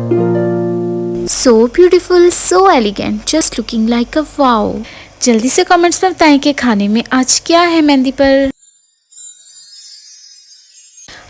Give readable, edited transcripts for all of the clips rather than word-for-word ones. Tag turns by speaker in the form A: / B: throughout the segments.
A: So beautiful, so elegant, just looking like a wow. जल्दी से comments में बताएं कि खाने में आज क्या है मेहंदी पर।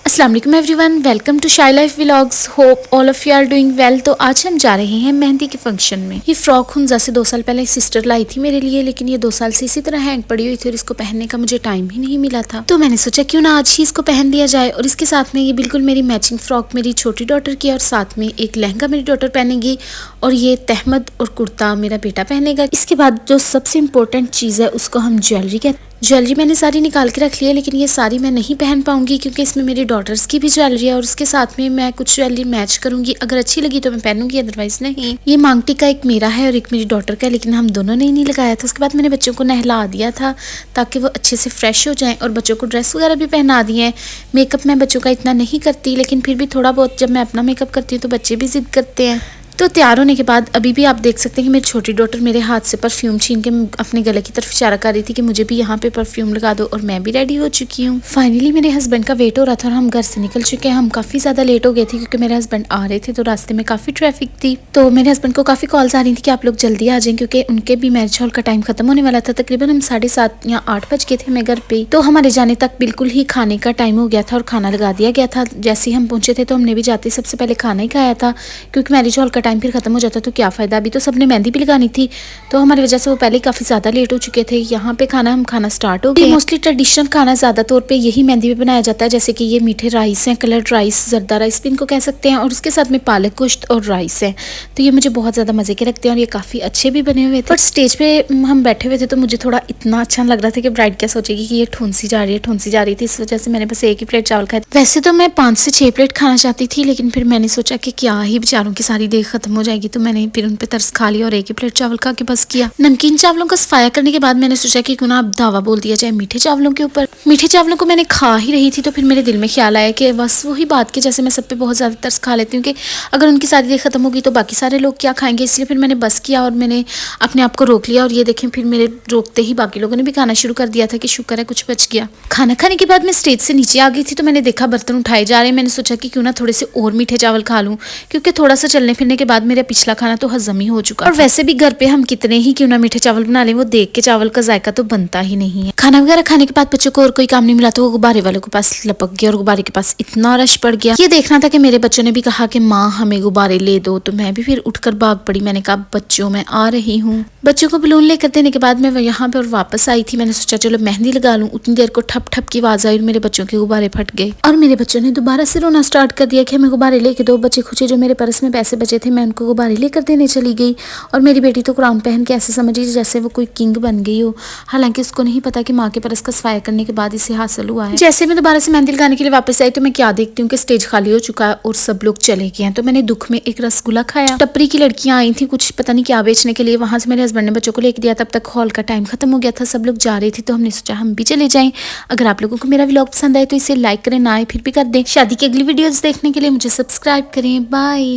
A: अस्सलाम वालेकुम everyone, welcome to Shai life vlogs. Hope all of you are doing well. तो आज हम जा रहे हैं मेहंदी के फंक्शन में। ये फ्रॉक हुंजा से 2 साल पहले सिस्टर लाई थी मेरे लिए, लेकिन ये 2 साल से इसी तरह हैंग पड़ी हुई थी और इसको पहनने का मुझे टाइम ही नहीं मिला था। तो मैंने सोचा क्यों ना आज ही इसको पहन लिया जाए। और इसके साथ में ये बिल्कुल मेरी मैचिंग फ्रॉक मेरी छोटी डॉटर की, और साथ में एक लहंगा मेरी डॉटर पहनेगी और ये तहमद और कुर्ता मेरा बेटा पहनेगा। इसके बाद जो सबसे इम्पोर्टेंट चीज़ है उसको हम ज्वेलरी कहते हैं। ज्वेलरी मैंने सारी निकाल के रख ली है, लेकिन ये सारी मैं नहीं पहन पाऊंगी क्योंकि इसमें मेरी डॉटर्स की भी ज्वेलरी है और उसके साथ में मैं कुछ ज्वेलरी मैच करूंगी। अगर अच्छी लगी तो मैं पहनूंगी, अदरवाइज नहीं। ये मांग टीका एक मेरा है और एक मेरी डॉटर का है, लेकिन हम दोनों ने नहीं लगाया था। उसके बाद मैंने बच्चों को नहला दिया था ताकि वो अच्छे से फ्रेश हो जाएं, और बच्चों को ड्रेस वगैरह भी पहना दिए हैं। मेकअप मैं बच्चों का इतना नहीं करती, लेकिन फिर भी थोड़ा बहुत जब मैं अपना मेकअप करती हूँ तो बच्चे भी जिद करते हैं। तो तैयार होने के बाद अभी भी आप देख सकते हैं कि मेरी छोटी डॉटर मेरे हाथ से परफ्यूम छीन के अपने गले की तरफ इशारा कर रही थी कि मुझे भी यहाँ पे परफ्यूम लगा दो, और मैं भी रेडी हो चुकी हूँ। फाइनली मेरे हस्बैंड का वेट हो रहा था और हम घर से निकल चुके हैं। हम काफ़ी ज़्यादा लेट हो गए थे क्योंकि मेरे हस्बैंड आ रहे थे, तो रास्ते में काफ़ी ट्रैफिक थी। तो मेरे हस्बैंड को काफ़ी कॉल्स आ रही थी कि आप लोग जल्दी आ जाएं क्योंकि उनके भी मैरिज हॉल का टाइम खत्म होने वाला था। तकरीबन हम 7:30 या 8 बज गए थे हमें घर पे। तो हमारे जाने तक बिल्कुल ही खाने का टाइम हो गया था और खाना लगा दिया गया था। जैसे ही हम पहुंचे थे तो हमने भी जाते सबसे पहले खाना ही खाया था, क्योंकि मैरिज हॉल का टाइम फिर खत्म हो जाता तो क्या फ़ायदा। अभी तो सबने मेहंदी भी लगानी थी, तो हमारी वजह से वो पहले काफ़ी ज़्यादा लेट हो चुके थे। यहाँ पे हम खाना स्टार्ट हो गए। मोस्टली ट्रेडिशनल खाना ज़्यादा तौर पे यही मेहंदी पे बनाया जाता है, जैसे कि ये मीठे राइस हैं, कलर्ड राइस, जर्दा राइस भी इनको कह सकते हैं, और उसके साथ में पालक गोश्त और राइस है। तो ये मुझे बहुत ज़्यादा मज़े के लगते हैं और ये काफ़ी अच्छे भी बने हुए थे। और स्टेज पे हम बैठे हुए थे तो मुझे थोड़ा इतना अच्छा लग रहा था कि ब्राइड क्या सोचेगी कि ये ठूंसी जा रही थी। इस वजह से मैंने बस एक ही प्लेट चावल खाया। वैसे तो मैं 5 से 6 प्लेट खाना चाहती थी, लेकिन फिर मैंने सोचा कि क्या ही बेचारों की सारी देर खत्म हो जाएगी, तो मैंने फिर उन पे तरस खा लिया और एक ही प्लेट चावल खा के बस किया। नमकीन चावलों का सफाया करने के बाद मैंने सोचा कि क्यों ना अब दावा बोल दिया जाए मीठे चावलों के ऊपर। मीठे चावलों को मैंने खा ही रही थी तो फिर मेरे दिल में ख्याल आया कि बस वही बात की जैसे मैं सब पे बहुत ज़्यादा तरस खा लेती हूँ कि अगर उनकी सारी देर खत्म होगी तो बाकी सारे लोग क्या खाएंगे। इसलिए फिर मैंने बस किया और मैंने अपने आप को रोक लिया। और ये देखें, फिर मेरे रोकते ही बाकी लोगों ने भी खाना शुरू कर दिया था कि शुक्र है कुछ बच गया। खाना खाने के बाद मैं स्टेज से नीचे आ गई थी तो मैंने देखा बर्तन उठाए जा रहे हैं। मैंने सोचा कि क्यों ना थोड़े से और मीठे चावल खा लूँ, क्योंकि थोड़ा सा चलने फिरने के बाद मेरा पिछला खाना तो हजम ही हो चुका। और वैसे भी घर पे हम कितने ही क्यों ना मीठे चावल बना लें, वो देख के चावल का जायका तो बनता ही नहीं है। खाना वगैरह खाने के बाद बच्चों को और कोई काम नहीं मिला तो वो गुब्बारे वालों के पास लपक गया और गुब्बारे के पास इतना रश पड़ गया। ये देखना था कि मेरे बच्चों ने भी कहा कि माँ हमें गुब्बारे ले दो, तो मैं भी फिर उठकर भाग पड़ी। मैंने कहा बच्चों मैं आ रही हूँ। बच्चों को बलून लेकर देने के बाद मैं यहाँ पे और वापस आई थी। मैंने सोचा चलो मेहंदी लगा लूँ। उतनी देर को ठप ठप की आवाज आई और मेरे बच्चों के गुब्बारे फट गए और मेरे बच्चों ने दोबारा से रोना स्टार्ट कर दिया कि हमें गुब्बारे लेके दो। बच्चे खुचे जो मेरे पर्स में पैसे बचे थे मैं उनको गुब्बारे लेकर देने चली गई, और मेरी बेटी तो क्राउन पहन के ऐसे समझ रही जैसे वो कोई किंग बन गई हो। हालांकि उसको नहीं पता कि माँ के परस का सफाया करने के बाद इसे हासिल हुआ है। जैसे मैं दोबारा से मेहंदी लगाने के लिए वापस आई तो मैं क्या देखती हूँ कि स्टेज खाली हो चुका है और सब लोग चले गए हैं। तो मैंने दुख में एक रसगुल्ला खाया। टपरी की लड़कियां आई थी कुछ पता नहीं क्या बेचने के लिए, वहां से मेरे हस्बैंड ने बच्चों को लेके दिया। तब तक हॉल का टाइम खत्म हो गया था, सब लोग जा रहे थे तो हमने सोचा हम भी चले जाएं। अगर आप लोगों को मेरा व्लॉग पसंद आए तो इसे लाइक करें, ना आए फिर भी कर दें। शादी की अगली वीडियोस देखने के लिए मुझे सब्सक्राइब करें। बाय।